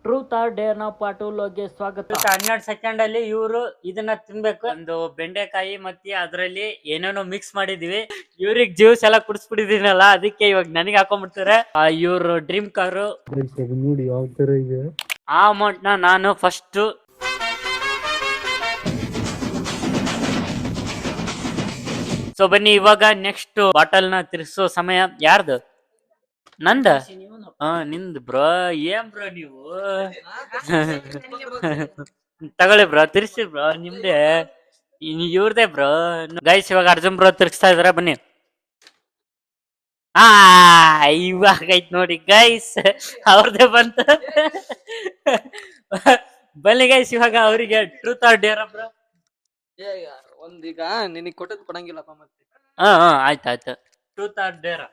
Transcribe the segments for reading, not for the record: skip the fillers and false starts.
Truth or Deere ನ part 2 ಗೆ ಸ್ವಾಗತ. 12 ಸೆಕೆಂಡ್ ಅಲ್ಲಿ ಇವರು ಇದನ್ನ ತಿನ್ಬೇಕು. ಒಂದು ಬೆಂಡೆಕಾಯಿ ಮತ್ತೆ ಅದ್ರಲ್ಲಿ ಏನೇನೋ ಮಿಕ್ಸ್ ಮಾಡಿದೀವಿ. ಇವ್ರಿಗೆ ಜ್ಯೂಸ್ ಎಲ್ಲ ಕುಡಿಸ್ಬಿಟ್ಟಿದೀನಲ್ಲ, ಅದಕ್ಕೆ ಇವಾಗ ನನಗೆ ಹಾಕೊಂಡ್ಬಿಡ್ತಾರೆ. ಇವ್ರ ಡ್ರೀಮ್ ಕಾರು ನೋಡಿ ಯಾವ ತರ ಇದೆ. ಆ ಅಮೌಂಟ್ ನ ನಾನು ಫಸ್ಟ್ ಸೊ ಬನ್ನಿ ಇವಾಗ ನೆಕ್ಸ್ಟ್ ಬಾಟಲ್ ನ ತಿರ್ಸೋ ಸಮಯ. ಯಾರ್ದು? ನಂದ? ನಿಂದ್ ಬ್ರೋ. ಏನ್ ಬ್ರೋ ನೀವು ತಗೊಳ್ಳಿ ಬ್ರೋ, ತಿರ್ಸಿ ಬ್ರೋ, ನಿಮ್ದೆ ಇವ್ರದೇ ಬ್ರೋ. ಗೈಸ್ ಇವಾಗ ಅರ್ಜುನ್ ಬ್ರೋ ತಿರ್ಸ್ತಾ ಇದಾರೆ, ಬನ್ನಿ. ಇವಾಗ ಐತ್ ನೋಡಿ ಗೈಸ್, ಅವ್ರದೇ ಬಂತ. ಬನ್ನಿ ಗೈಸ್, ಇವಾಗ ಅವರಿಗೆ ಟ್ರೂತ್ ಆರ್ ಡೇರ್ ಬ್ರೋ. ಒಂದೀಗ ನಿನಗೆ ಕೊಟ್ಟದ್ ಕೊಡಂಗಿಲ್ಲಪ್ಪ ಮತ್ತೆ. ಆಯ್ತಾಯ್ತು. Truth or Deere?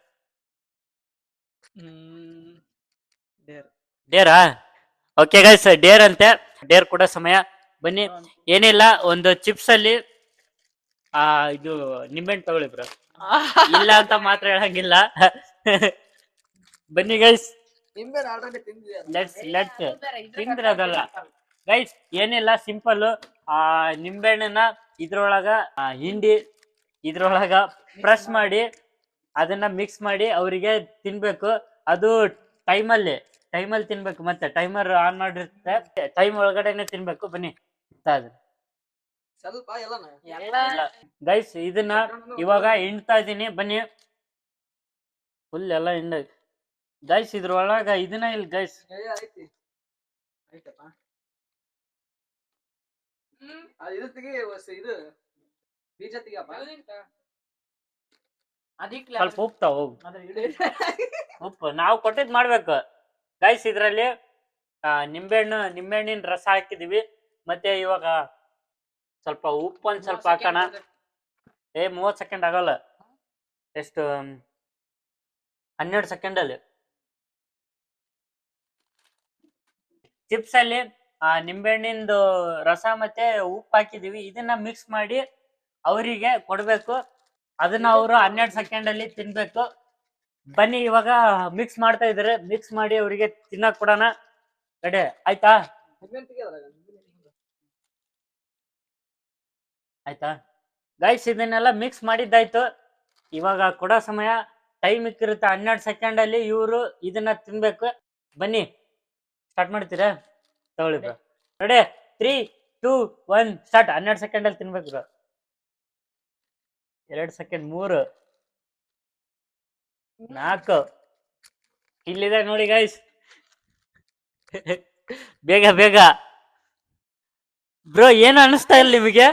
Dera? Okay guys, Deere ಅಂತೆ. ಡೇರ್ ಕೂಡ ಸಮಯ. ಬನ್ನಿ. ಏನಿಲ್ಲ, ಒಂದು ಚಿಪ್ಸ್ ಅಲ್ಲಿ ಇದು ನಿಂಬೆಹಣ್ಣು ತಗೊಳ್ಳಿ ಬ್ರೋ. ಇಲ್ಲ ಅಂತ ಮಾತ್ರ ಹೇಳಂಗಿಲ್ಲ. ಬನ್ನಿ ಗೈಸ್, ತಿಂದಿರೋದಲ್ಲ ಗೈಸ್. ಏನಿಲ್ಲ, ಸಿಂಪಲ್. ನಿಂಬೆಹಣ್ಣನ್ನ ಇದ್ರೊಳಗ ಹಿಂಡಿ ಇದ್ರೊಳಗ ಪ್ರೆಸ್ ಮಾಡಿ ಅದನ್ನ ಮಿಕ್ಸ್ ಮಾಡಿ ಅವರಿಗೆ ತಿನ್ಬೇಕು. ಅದು ಟೈಮಲ್ಲಿ ತಿನ್ಬೇಕು. ಮತ್ತೆ ಟೈಮರ್ ಆನ್ ಮಾಡಿರುತ್ತೆ, ಟೈಮ್ ಒಳಗಡೆನೆ ತಿನ್ಬೇಕು. ಬನ್ನಿ. ಸ್ವಲ್ಪ ಗೈಸ್ ಇದನ್ನ ಇವಾಗ ಹಿಂಡ್ತಾ ಇದೀನಿ, ಬನ್ನಿ. ಫುಲ್ ಎಲ್ಲ ಹಿಂಡ ಗೈಸ್. ಇದ್ರೊಳಗ ಇದನ್ನ ಇಲ್ಲ ಗೈಸ್. ಸ್ವಲ್ಪ ಉಪ್ಪ ಹೋಗು. ಉಪ್ಪು ನಾವು ಕೊಟ್ಟಿದ್ ಮಾಡ್ಬೇಕು ಗೈಸ್. ಇದ್ರಲ್ಲಿ ನಿಂಬೆಹಣ್ಣಿನ ರಸ ಹಾಕಿದೀವಿ. ಮತ್ತೆ ಇವಾಗ ಸ್ವಲ್ಪ ಉಪ್ಪು ಒಂದ್ ಸ್ವಲ್ಪ ಹಾಕೋಣ. 30 ಸೆಕೆಂಡ್ ಆಗಲ್ಲ, ಎಷ್ಟು 12 ಸೆಕೆಂಡ್ ಅಲ್ಲಿ. ಚಿಪ್ಸ್ ಅಲ್ಲಿ ನಿಂಬೆಹಣ್ಣಿಂದು ರಸ ಮತ್ತೆ ಉಪ್ಪು ಹಾಕಿದೀವಿ. ಇದನ್ನ ಮಿಕ್ಸ್ ಮಾಡಿ ಅವರಿಗೆ ಕೊಡ್ಬೇಕು. ಅದನ್ನ ಅವರು 12 ಸೆಕೆಂಡ್ ಅಲ್ಲಿ ತಿನ್ಬೇಕು. ಬನ್ನಿ ಇವಾಗ ಮಿಕ್ಸ್ ಮಾಡ್ತಾ ಇದಾರೆ. ಮಿಕ್ಸ್ ಮಾಡಿ ಅವರಿಗೆ ತಿನ್ನಕ್ ಕೊಡೋಣ. ರೆಡಿ ಆಯ್ತಾ? ಗೈಸ್ ಇದನ್ನೆಲ್ಲ ಮಿಕ್ಸ್ ಮಾಡಿದ್ದಾಯ್ತು. ಇವಾಗ ಕೊಡೋ ಸಮಯ. ಟೈಮ್ ಇಕ್ಕಿರುತ್ತೆ 12 ಸೆಕೆಂಡ್ ಅಲ್ಲಿ. ಇವರು ಇದನ್ನ ತಿನ್ಬೇಕು. ಬನ್ನಿ ಸ್ಟಾರ್ಟ್ ಮಾಡ್ತೀರಾ? ತಗೊಳ್ಳಿ ಬ್ರೋ. ರೆಡಿ? 3, 2, 1 ಸ್ಟಾರ್ಟ್. 12 ಸೆಕೆಂಡ್ ಅಲ್ಲಿ ತಿನ್ಬೇಕು ಬ್ರೋ. 2 ಸೆಕೆಂಡ್, 3, 4 ಇಲ್ಲಿದೆ ನೋಡಿ ಗೈಸ್. ಬೇಗ ಬೇಗ ಬ್ರೋ. ಏನು ಅನಿಸ್ತಾ ಇಲ್ಲ ನಿಮಗೆ?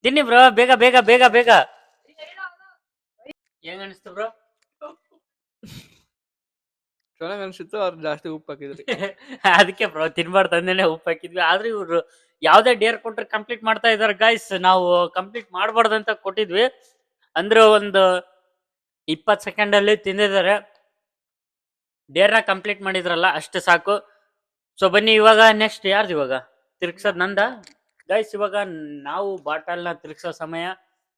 ತಿನ್ನಿ ಬ್ರೋ, ಬೇಗ ಬೇಗ ಬೇಗ ಬೇಗ. ಹೆಂಗ ಅನಿಸ್ತು ಬ್ರೋ? ಚೆನ್ನಾಗ್ ಅನ್ಸಿತ್ತು. ಅವ್ರು ಜಾಸ್ತಿ ಉಪ್ಪು ಹಾಕಿದ್ರಿ. ಅದಕ್ಕೆ ಬ್ರೋ ತಿನ್ಬಾರ್ದು ಅಂದೇನೆ ಉಪ್ಪು ಹಾಕಿದ್ವಿ. ಆದ್ರೆ ಇವ್ರು ಯಾವ್ದೇ ಡೇರ್ ಕೊಟ್ರೆ ಕಂಪ್ಲೀಟ್ ಮಾಡ್ತಾ ಇದಾರೆ ಗೈಸ್. ನಾವು ಕಂಪ್ಲೀಟ್ ಮಾಡ್ಬಾರ್ದು ಅಂತ ಕೊಟ್ಟಿದ್ವಿ. ಅಂದ್ರೆ ಒಂದು 20 ಸೆಕೆಂಡ್ ಅಲ್ಲಿ ತಿಂದಿದ್ದಾರೆ. ಡೇರ್ನ ಕಂಪ್ಲೀಟ್ ಮಾಡಿದ್ರಲ್ಲ, ಅಷ್ಟು ಸಾಕು. ಸೊ ಬನ್ನಿ ಇವಾಗ ನೆಕ್ಸ್ಟ್ ಯಾರ್ದು? ಇವಾಗ ತಿರ್ಗ್ಸೋದ್ ನಂದ ಗೈಸ್. ಇವಾಗ ನಾವು ಬಾಟಲ್ನ ತಿರ್ಗ್ಸೋ ಸಮಯ.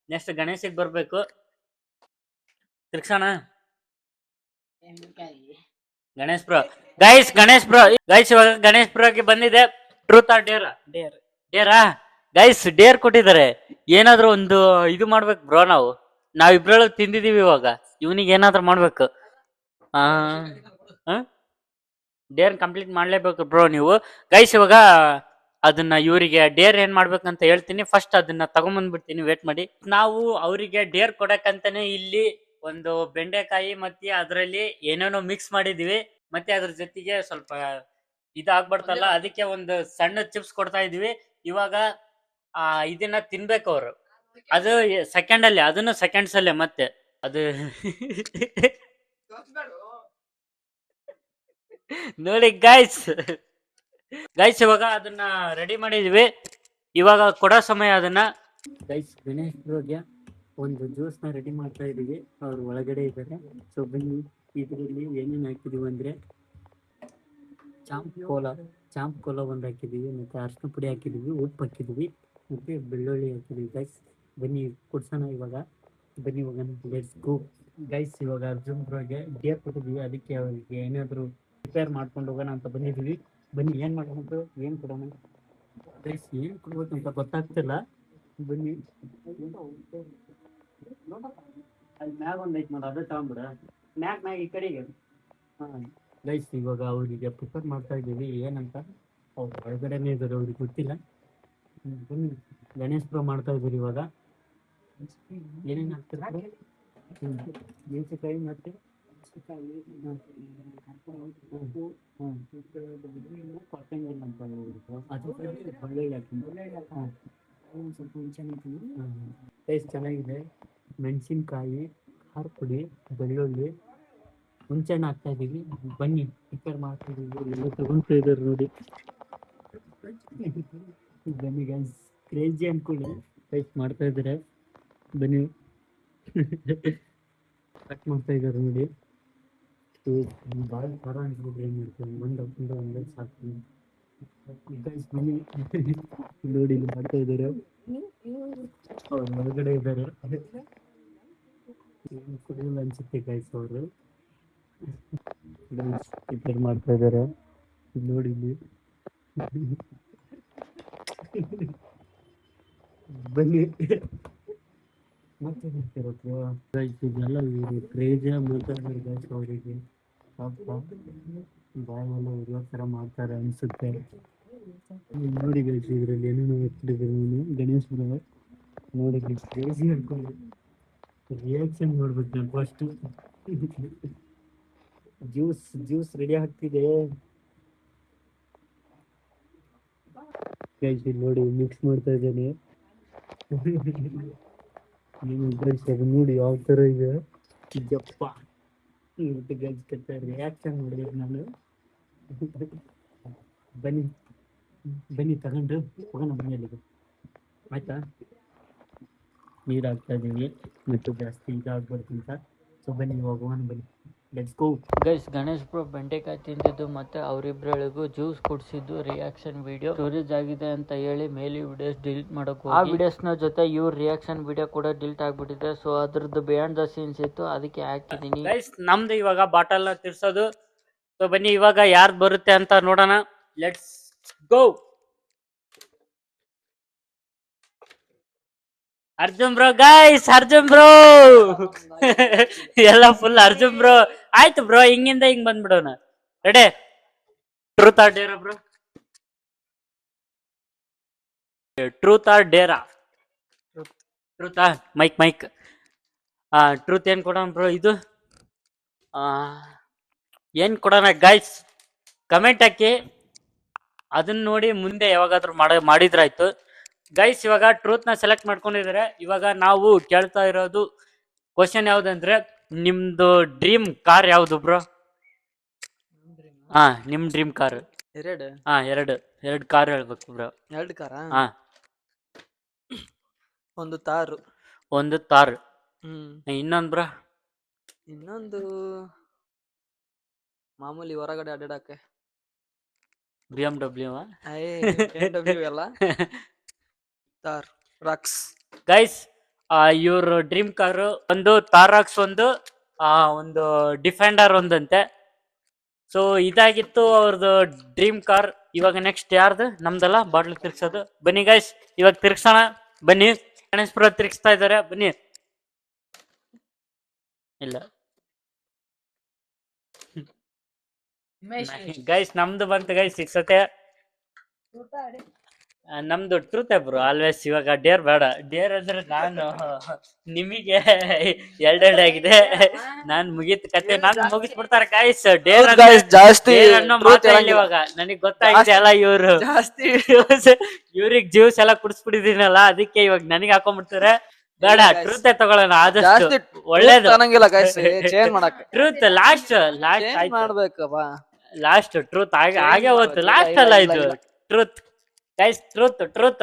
ನೆಕ್ಸ್ಟ್ ಗಣೇಶಿಗೆ ಬರ್ಬೇಕು. ತಿರ್ಗ್ಸೋಣ ಗಣೇಶ್ ಬ್ರೋ. ಗೈಸ್ ಇವಾಗ ಗಣೇಶ್ ಬ್ರೋಗೆ ಬಂದಿದೆ truth or Deere. Dera guys? Deere ಕೊಟ್ಟಿದ್ದಾರೆ. ಏನಾದ್ರು ಒಂದು ಇದು ಮಾಡ್ಬೇಕು ಬ್ರೋ. ನಾವಿಬ್ರೊಳಗೆ ತಿಂದಿದೀವಿ. ಇವಾಗ ಇವನಿಗೆ ಏನಾದ್ರು ಮಾಡ್ಬೇಕು. ಡೇರ್ ಕಂಪ್ಲೀಟ್ ಮಾಡ್ಲೇಬೇಕು ಬ್ರೋ ನೀವು. ಗೈಸ್ ಇವಾಗ ಅದನ್ನ ಇವರಿಗೆ ಡೇರ್ ಏನ್ ಮಾಡ್ಬೇಕಂತ ಹೇಳ್ತೀನಿ. ಫಸ್ಟ್ ಅದನ್ನ ತಗೊಂಬಂದ್ಬಿಡ್ತೀನಿ, ವೇಟ್ ಮಾಡಿ. ನಾವು ಅವರಿಗೆ ಡೇರ್ ಕೊಡಕ್ಕಂತಾನೆ ಇಲ್ಲಿ ಒಂದು ಬೆಂಡೆಕಾಯಿ ಮತ್ತೆ ಅದರಲ್ಲಿ ಏನೇನೋ ಮಿಕ್ಸ್ ಮಾಡಿದೀವಿ. ಮತ್ತೆ ಅದ್ರ ಜೊತೆಗೆ ಸ್ವಲ್ಪ ಇದಾಗ್ಬಾರ್ದಲ್ಲ, ಅದಕ್ಕೆ ಒಂದು ಸಣ್ಣ ಚಿಪ್ಸ್ ಕೊಡ್ತಾ ಇದೀವಿ. ಇವಾಗ ಇದನ್ನ ತಿನ್ಬೇಕು ಅವರು. ಅದು ಸೆಕೆಂಡ್ ಅಲ್ಲಿ, ಅದನ್ನು ಸೆಕೆಂಡ್ಸ್ ಅಲ್ಲೇ. ಮತ್ತೆ ಅದು ನೋಡಿ ಗೈಸ್. ಇವಾಗ ಅದನ್ನ ರೆಡಿ ಮಾಡಿದ್ವಿ. ಇವಾಗ ಕೊಡೋ ಸಮಯ ಅದನ್ನ. ಗೈಸ್ ಗಣೇಶ್ ಬ್ರೋಗೆ ಒಂದು ಜ್ಯೂಸ್ ನ ರೆಡಿ ಮಾಡ್ತಾ ಇದೀವಿ. ಅವ್ರು ಒಳಗಡೆ ಇದ್ದಾರೆ. ಸೊ ಬನ್ನಿ, ಇದರಲ್ಲಿ ಏನೇನು ಹಾಕಿದೀವಿ ಅಂದ್ರೆ ಚಾಂಪ್ ಕೋಲಾ ಒಂದು ಹಾಕಿದೀವಿ, ಮತ್ತೆ ಅರಿಶಿನ ಪುಡಿ ಹಾಕಿದೀವಿ, ಉಪ್ಪು ಹಾಕಿದೀವಿ, ಮತ್ತೆ ಬೆಳ್ಳುಳ್ಳಿ ಹಾಕಿದೀವಿ. ಗೈಸ್ ಬನ್ನಿ ಕುಡ್ಸೋಣ ಇವಾಗ. ಬನ್ನಿ ಇವಾಗ ಲೆಟ್ಸ್ ಗೋ. ಗೈಸ್ ಇವಾಗ ಅರ್ಜುನ್ ಬ್ರೋಗೆ ಡೇರ್ ಕೊಟ್ಟಿದ್ದೀವಿ, ಅದಕ್ಕೆ ಅವ್ರಿಗೆ ಏನಾದ್ರು ಪ್ರಿಪೇರ್ ಮಾಡ್ಕೊಂಡು ಹೋಗೋಣ ಅಂತ ಬಂದಿದ್ದೀವಿ. ಬನ್ನಿ ಏನ್ ಮಾಡೋಣ, ಏನ್ ಕೊಡೋಣ ಗೈಸ್, ಏನ್ ಕೊಡ್ಬೇಕು ಅಂತ ಗೊತ್ತಾಗ್ತಿಲ್ಲ. ಬನ್ನಿ ಅಲ್ಲಿ ಮ್ಯಾಗ ಒಂದ್ ಐತ್ ನೋಡ, ಅದೇ ತಗೊಂಡ್ಬಿಡ ಮ್ಯಾಗ ಈ ಕಡೆಗೆ. ಹಾ ಗೈಸ್ ಇವಾಗ ಅವರಿಗೆ ಪ್ರಿಪೇರ್ ಮಾಡ್ತಾ ಇದ್ದೀವಿ ಏನಂತ. ಅವ್ರು ಹೊರಗಡೆನೇ ಇದ್ದಾರೆ, ಅವ್ರಿಗೆ ಗೊತ್ತಿಲ್ಲ. ಬನ್ನಿ ಗಣೇಶ್ ಬ್ರೋ ಮಾಡ್ತಾ ಇದ್ದೀರಿ ಇವಾಗ. ಏನೇನು ಹಾಕ್ತಿರ್ತಾರೆ, ಮೆಣಸಿನಕಾಯಿ ಮತ್ತೆ ಕೊತ್ತಂಬರಿ ಅಂತ ಬೆಳ್ಳುಳ್ಳಿ ಟೇಸ್ಟ್ ಚೆನ್ನಾಗಿದೆ. ಮೆಣಸಿನ್ಕಾಯಿ, ಖಾರ ಪುಡಿ, ಬೆಳ್ಳುಳ್ಳಿ, ಹುಂಚೆಹಣ್ಣು ಹಾಕ್ತಾ ಇದೀವಿ. ಬನ್ನಿ ಪ್ರಿಪೇರ್ ಮಾಡ್ತಾ ಇದೀವಿ, ಎಲ್ಲ ತಗೊಂತಾ ಇದಾರೆ ನೋಡಿ. ಬನ್ನಿ ಗೈಸ್, ಕ್ರೇಜಿ ಅನ್ಕೊಳ್ಳಿ, ಟೇಸ್ಟ್ ಮಾಡ್ತಾ ಇದ್ದಾರೆ. ಬನ್ನಿ ಕಟ್ ಮಾಡ್ತಾ ಇದ್ದಾರೆ ನೋಡಿ. ಭಾಳ ಖಾರ ಅನ್ಸ್ಬಿಟ್ರೆ ಏನು ಮಾಡ್ತೀವಿ, ಒಂದೇ ಸಾಕು ಗೈಸ್. ಬನ್ನಿ ನೋಡಿ ಇಲ್ಲಿ ಮಾಡ್ತಾ ಇದ್ದಾರೆ, ಅವ್ರು ಹೊರಗಡೆ ಇದ್ದಾರೆ. ಕುಡಿಯಲ್ಲ ಅನ್ಸುತ್ತೆ ಗೈಸ್, ಅವರು ಪ್ರಿಪೇರ್ ಮಾಡ್ತಾ ಇದ್ದಾರೆ ನೋಡಿ ಇಲ್ಲಿ. ಬನ್ನಿ ಮತ್ತೆ ಇದೆಲ್ಲ ಕ್ರೇಜ್ ಮಾತಾಡ್ತಾರೆ ಗೈಸ್. ಅವರಿಗೆ ಬಾಯೆಲ್ಲ ಉರಿಯೋ ಥರ ಮಾಡ್ತಾರೆ ಅನ್ಸುತ್ತೆ ನೋಡಿ ಗೈಸ್. ಇದರಲ್ಲಿ ಏನೇನೋ ಇಟ್ಟಿದ್ದಾರೆ ನೀನು ಗಣೇಶ್ ಬ್ರೋ ನೋಡಿ, ಕ್ರೇಜಿ ಅನ್ಕೊಂಡು ರಿಯಾಕ್ಷನ್ ನೋಡ್ಬೇಕು ನಾನು ಫಸ್ಟ್. ಜ್ಯೂಸ್ ರೆಡಿ ಆಗ್ತಿದೆ ಗೈಸ್, ನೋಡಿ ಮಿಕ್ಸ್ ಮಾಡ್ತಾ ಇದ್ದೇನೆ. ನೋಡಿ ಯಾವ ತರ ಇದೆ ಜಪ್ಪ ರಿಯಾಕ್ಷನ್ ನೋಡ್ಬೇಕು ನಾನು. ಬನ್ನಿ ಬನ್ನಿ ತಗೊಂಡು ಹೋಗೋಣ ಮನೆಯಲ್ಲಿಗೆ, ಆಯ್ತಾ. ನೀರು ಹಾಕ್ತಾ ಇದೀವಿ ಮತ್ತು ಜಾಸ್ತಿ ಇದಾಗ್ಬಾರ್ದು. ಸೊ ಬನ್ನಿ ಹೋಗೋಣ, ಬನ್ನಿ let's go. Guys Ganesh bro ಬೆಂಡೆಕಾಯಿ ತಿಂದಿದ್ದು ಮತ್ತೆ ಅವರಿಬ್ಬರಿಗೂ ಜ್ಯೂಸ್ ಕುಡಿಸಿದ್ದು ರಿಯಾಕ್ಷನ್ ವಿಡಿಯೋ ಸ್ಟೋರೇಜ್ ಆಗಿದೆ ಅಂತ ಹೇಳಿ ಮೇಲೆ ವಿಡಿಯೋಸ್ ಡಿಲೀಟ್ ಮಾಡಕ್ ಹೋಗಿ, ಆ ವಿಡಿಯೋಸ್ ನ ಜೊತೆ ಇವ್ರ ರಿಯಾಕ್ಷನ್ ವಿಡಿಯೋ ಕೂಡ ಡಿಲೀಟ್ ಆಗ್ಬಿಟ್ಟಿದೆ. ಸೊ ಅದ್ರದ್ದು ಬಿಯಾಂಡ್ ದ ಸೀನ್ಸ್ ಇತ್ತು, ಅದಕ್ಕೆ ಹಾಕಿದೀನಿ. ಗೈಸ್ ನಮ್ದು ಇವಾಗ ಬಾಟಲ್ ತಿರ್ಸೋದು. ಸೊ ಬನ್ನಿ ಇವಾಗ ಯಾರ್ದು ಬರುತ್ತೆ ಅಂತ ನೋಡೋಣ, let's go. Arjun bro guys, Arjun bro ಎಲ್ಲ ಫುಲ್ ಅರ್ಜುನ್ ಬ್ರೋ. ಆಯ್ತು ಬ್ರೋ, ಹಿಂಗಿಂದ ಹಿಂಗ್ ಬಂದ್ಬಿಡೋಣ. ರೆಡಿ, ಟ್ರೂತ್ ಆರ್ ಡೇರಾ ಬ್ರೋ, ಟ್ರೂತ್ ಆರ್ ಡೇರಾ. ಟ್ರೂತ್ ಮೈಕ್ ಟ್ರೂತ್ ಏನ್ ಕೊಡೋಣ ಬ್ರೋ? ಇದು ಏನ್ ಕೊಡೋಣ ಗೈಸ್, ಕಮೆಂಟ್ ಹಾಕಿ, ಅದನ್ನ ನೋಡಿ ಮುಂದೆ ಯಾವಾಗಾದ್ರೂ ಮಾಡಿದ್ರಾಯ್ತು ಗೈಸ್. ಇವಾಗ ಟ್ರೂತ್ ನ ಸೆಲೆಕ್ಟ್ ಮಾಡ್ಕೊಂಡಿದ್ರೆ, ಇವಾಗ ನಾವು ಕೇಳ್ತಾ ಇರೋದು ಕ್ವಶನ್ ಯಾವ್ದಂದ್ರೆ, ನಿಮ್ದು ಡ್ರೀಮ್ ಕಾರ್ ಯಾವ್ದು ಬ್ರೋ? ನಿಮ್ ಡ್ರೀಮ್ ಕಾರ್ ಎರಡು ಕಾರ್ ಹೇಳ್ಬೇಕು ಬ್ರೋ. 2 ಕಾರ, ಹಾ ಒಂದು ತಾರು, ಒಂದು ತಾರ್, ಇನ್ನೊಂದ್ ಬ್ರೋ? ಇನ್ನೊಂದು ಮಾಮೂಲಿ ಹೊರಗಡೆ ಅಡ್ಡಾಡಕ್ಕೆ BMW. BMW ಎಲ್ಲ ತಾರ್ ರಾಕ್ಸ್. ಗೈಸ್ ಇವ್ರ ಡ್ರೀಮ್ ಕಾರ್ ಒಂದು ತಾರಾಕ್ಸ್, ಒಂದು ಡಿಫೆಂಡರ್ ಒಂದಂತೆ. ಸೊ ಇದಾಗಿತ್ತು ಅವ್ರದ್ದು ಡ್ರೀಮ್ ಕಾರ್. ಇವಾಗ ನೆಕ್ಸ್ಟ್ ಯಾರ್ದು? ನಮ್ದಲ್ಲ ಬಾಟ್ಲ್ ತಿರ್ಗ್ಸೋದು. ಬನ್ನಿ ಗೈಸ್ ಇವಾಗ ತಿರ್ಗ್ಸೋಣ. ಬನ್ನಿ, ಗಣೇಶ್ ಬ್ರೋ ತಿರ್ಗಿಸ್ತಾ ಇದ್ದಾರೆ, ಬನ್ನಿ. ಇಲ್ಲ ಗೈಸ್ ನಮ್ದು ಬಂತು ಗೈಸ್, ಸಿಕ್ಸತ್ತೆ ನಮ್ದು ಟ್ರೂತ್ ಬ್ರೋ ಆಲ್ವೇಸ್. ಇವಾಗ ಡೇರ್ ಬೇಡ, ಡೇರ್ ಅಂದ್ರೆ ನಾನು ನಿಮಗೆ ಎರಡೆರಡು ಆಗಿದೆ, ನಾನ್ ಮುಗೀತು ಕತೆ, ನಾನು ಮುಗಿಸ್ಬಿಡ್ತಾರೆ ಗೈಸ್. ಡೇರ್ ಜಾಸ್ತಿ ಇವಾಗ ನನಗ್ ಗೊತ್ತಾಗಿದೆ ಅಲ್ಲ, ಇವ್ರು ಜಾಸ್ತಿ ಇವ್ರಿಗೆ ಜ್ಯೂಸ್ ಎಲ್ಲ ಕುಡಿಸ್ಬಿಟ್ಟಿದೀನಲ್ಲ, ಅದಕ್ಕೆ ಇವಾಗ ನನಗೆ ಹಾಕೊಂಡ್ಬಿಡ್ತಾರೆ. ಬೇಡ, ಟ್ರೂತ್ ತಗೊಳ್ಳೋಣ ಆದಷ್ಟು ಒಳ್ಳೇದು. ಚೇಂಜ್ ಮಾಡಕ್ಕೆ ಟ್ರೂತ್ ಲಾಸ್ಟ್ ಮಾಡ್ಬೇಕಪ್ಪ, ಲಾಸ್ಟ್ ಟ್ರೂತ್ ಹಾಗೆ ಹೋಯ್ತು, ಲಾಸ್ಟ್ ಅಲ್ಲ ಇದು ಟ್ರೂತ್ ಗೈಸ್. ಟ್ರೂತ್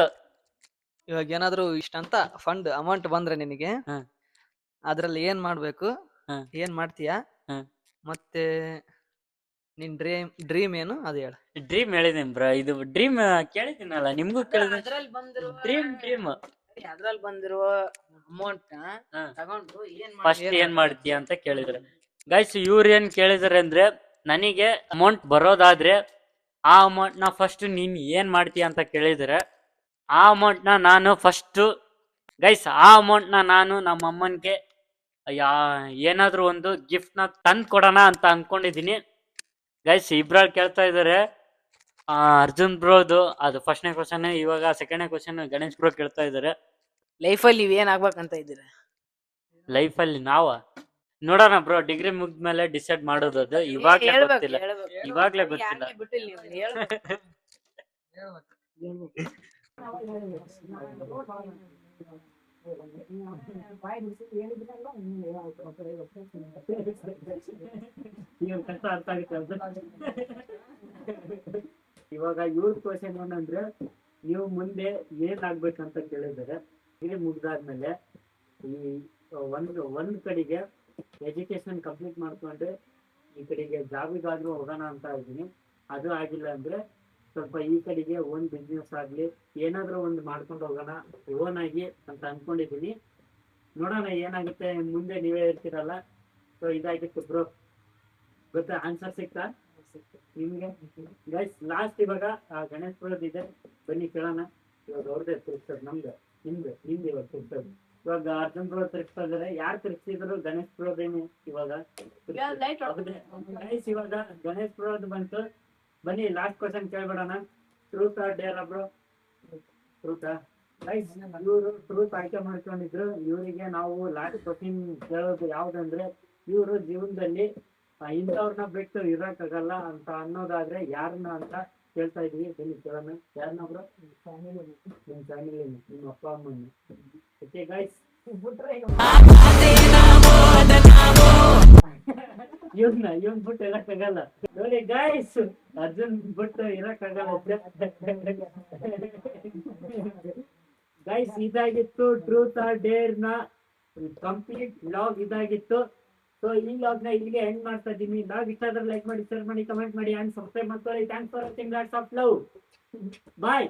ಇವಾಗ ಏನಾದ್ರು ಇಷ್ಟಂತ ಫಂಡ್ ಅಮೌಂಟ್ ಬಂದ್ರೆ ನಿನಗೆ, ಅದ್ರಲ್ಲಿ ಏನ್ ಮಾಡ್ಬೇಕು, ಏನ್ ಮಾಡ್ತೀಯಾ, ಮತ್ತೆ ನಿನ್ ಡ್ರೀಮ್ ಏನು ಅದು ಹೇಳ. ಡ್ರೀಮ್ ಹೇಳಿದೀನಿ ಬ್ರೋ, ಇದು ಡ್ರೀಮ್ ಕೇಳಿದ್ದೀನಲ್ಲ ನಿಮ್ಗೂ ಕೇಳಿದೀನಿ. ಡ್ರೀಮ್ ಅದ್ರಲ್ಲಿ ಬಂದಿರುವ ಅಮೌಂಟ್ ಹಾ. ತಗೊಂಡು ಫಸ್ಟ್ ಏನ್ ಮಾಡ್ತೀಯ ಅಂತ ಕೇಳಿದ್ರೆ ಗೈಸ್ ಇವ್ರು ಏನ್ ಕೇಳಿದಾರೆ ಅಂದ್ರೆ ನನಗೆ ಅಮೌಂಟ್ ಬರೋದಾದ್ರೆ ಆ ಅಮೌಂಟ್ ನ ಫಸ್ಟ್ ನೀನ್ ಏನ್ ಮಾಡ್ತೀಯ ಅಂತ ಕೇಳಿದ್ರೆ ಆ ಅಮೌಂಟ್ ನ ನಾನು ಫಸ್ಟ್ ಗೈಸ್ ಆ ಅಮೌಂಟ್ ನ ನಾನು ನಮ್ಮ ಅಮ್ಮನ್ಗೆ ಏನಾದ್ರೂ ಒಂದು ಗಿಫ್ಟ್ ನ ತಂದ್ ಕೊಡೋಣ ಅಂತ ಅನ್ಕೊಂಡಿದೀನಿ. ಗೈಸ್ ಇಬ್ರಲ್ಲಿ ಕೇಳ್ತಾ ಇದಾರೆ ಅರ್ಜುನ್ ಬ್ರೋದು ಅದು ಫಸ್ಟ್ನೇ ಕ್ವಶನ್, ಇವಾಗ ಸೆಕೆಂಡ್ನೇ ಕ್ವಶನ್ ಗಣೇಶ್ ಬ್ರೋ ಕೇಳ್ತಾ ಇದಾರೆ. ಲೈಫಲ್ಲಿ ನೀವ್ ಏನ್ ಆಗ್ಬೇಕಂತ ಇದ್ದೀರಾ? ಲೈಫಲ್ಲಿ ನಾವ ನೋಡೋಣ ಬ್ರೋ, ಡಿಗ್ರಿ ಮುಗ್ದ್ಮೇಲೆ ಡಿಸೈಡ್ ಮಾಡೋದು ಅದು. ಇವಾಗ್ಲೇ ಗೊತ್ತಿಲ್ಲ, ಇವಾಗ್ಲೇ ಗೊತ್ತಿಲ್ಲ. ಇವಾಗ ಇವ್ರ ಕ್ವಶನ್ ಏನಂದ್ರೆ ನೀವು ಮುಂದೆ ಏನ್ ಆಗ್ಬೇಕಂತ ಕೇಳಿದ್ದಾರೆ. ಡಿಗ್ರಿ ಮುಗ್ದಾದ್ಮೇಲೆ ಈ ಒಂದ್ ಕಡೆಗೆ ಎಜುಕೇಶನ್ ಕಂಪ್ಲೀಟ್ ಮಾಡ್ಕೊಂಡ್ರೆ ಈ ಕಡೆಗೆ ಜಾಬಿಗಾದ್ರೂ ಹೋಗೋಣ ಅಂತ ಇದ್ದೀನಿ. ಅದು ಆಗಿಲ್ಲ ಅಂದ್ರೆ ಸ್ವಲ್ಪ ಈ ಕಡೆಗೆ ಒಂದ್ ಬಿಸ್ನೆಸ್ ಆಗ್ಲಿ ಏನಾದ್ರೂ ಒಂದು ಮಾಡ್ಕೊಂಡು ಹೋಗೋಣ ಓನ್ ಆಗಿ ಅಂತ ಅನ್ಕೊಂಡಿದೀನಿ. ನೋಡೋಣ ಏನಾಗುತ್ತೆ ಮುಂದೆ, ನೀವೇ ಇರ್ತೀರಲ್ಲ. ಸೊ ಇದಾಗಿತ್ತು ಬ್ರೋ, ಗೊತ್ತಾ ಆನ್ಸರ್ ಸಿಕ್ತಾ ನಿಮ್ಗೆ? ಗೈಸ್ ಲಾಸ್ಟ್ ಇವಾಗ ಗಣೇಶ್ ಬ್ರೋದ್ ಇದೆ, ಬನ್ನಿ ಕೇಳೋಣ. ಇವಾಗ ಅವ್ರದ್ದೇ ತಿರ್ಗ್ಸೋದು, ನಮ್ದು ನಿಮ್ದು ಇವಾಗ ತಿರ್ಗ್ಸೋದು. ಇವಾಗ ಅರ್ಜುನ್ ಬ್ರೋ ತಿರ್ಗ್ಸ್ತಾ ಇದಾರೆ. ಯಾರು ತಿರ್ಗ್ಸಿದ್ರು? ಗಣೇಶ್ ಬ್ರೋದೇನೆ ಇವಾಗ. ಗೈಸ್ ಇವಾಗ ಗಣೇಶ್ ಬ್ರೋದ್ ಬಂತು. ಬನ್ನಿ ಲಾಸ್ಟ್ ಕ್ವಶನ್ ಕೇಳ್ಬಿಡೋಣ. Truth or dare bro? ಟ್ರೂತಾ? ಗೈಸ್ ಇವರು ಟ್ರೂತ್ ಆಯ್ಕೆ ಮಾಡ್ಕೊಂಡಿದ್ರು. ಇವರಿಗೆ ನಾವು ಲಾಸ್ಟ್ ಕ್ವಶನ್ ಕೇಳೋದು ಯಾವ್ದಂದ್ರೆ, ಇವರು ಜೀವನದಲ್ಲಿ ಇಂಥವ್ರನ್ನ ಬಿಟ್ಟು ಇರಕ್ಕಾಗಲ್ಲ ಅಂತ ಅನ್ನೋದಾದ್ರೆ ಯಾರನ್ನ ಅಂತ ಕೇಳ್ತಾ ಇದೀವಿ. ಬನ್ನಿ ಕೇಳೋಣ. ಯಾರನ್ನ ಬ್ರೋ? ನಿಮ್ ಫ್ಯಾಮಿಲಿ, ನಿಮ್ಮ ಅಪ್ಪ ಅಮ್ಮನ. ಓಕೆ ಗೈಸ್, ಇವನ್ ಬಿಟ್ಟು ಇರಕ್ಕಾಗಲ್ಲ ನೋಡಿ ಗೈಸ್, ಅರ್ಜುನ್ ಬಿಟ್ಟು ಇರಕ್ಕಾಗಲ್ಲ. ಗೈಸ್ ಇದಾಗಿತ್ತು ಟ್ರೂತ್ ಆರ್ ಡೇರ್ ನ ಕಂಪ್ಲೀಟ್ ಲಾಗ್ ಇದಾಗಿತ್ತು. ಸೊ ಈ ಲಾಗ್ ನ ಇಲ್ಲಿಗೆ ಎಂಡ್ ಮಾಡ್ತಾ ಇದ್ದೀನಿ. ಲಾಗ್ ಇಷ್ಟ ಆದ್ರೆ ಲೈಕ್ ಮಾಡಿ, ಶೇರ್ ಮಾಡಿ, ಕಮೆಂಟ್ ಮಾಡಿ ಅಂಡ್ ಸಬ್ಸ್ಕ್ರೈಬ್ ಮಾಡ್ಕೊಳ್ಳಿ. Thanks for watching. Lots of love. Bye.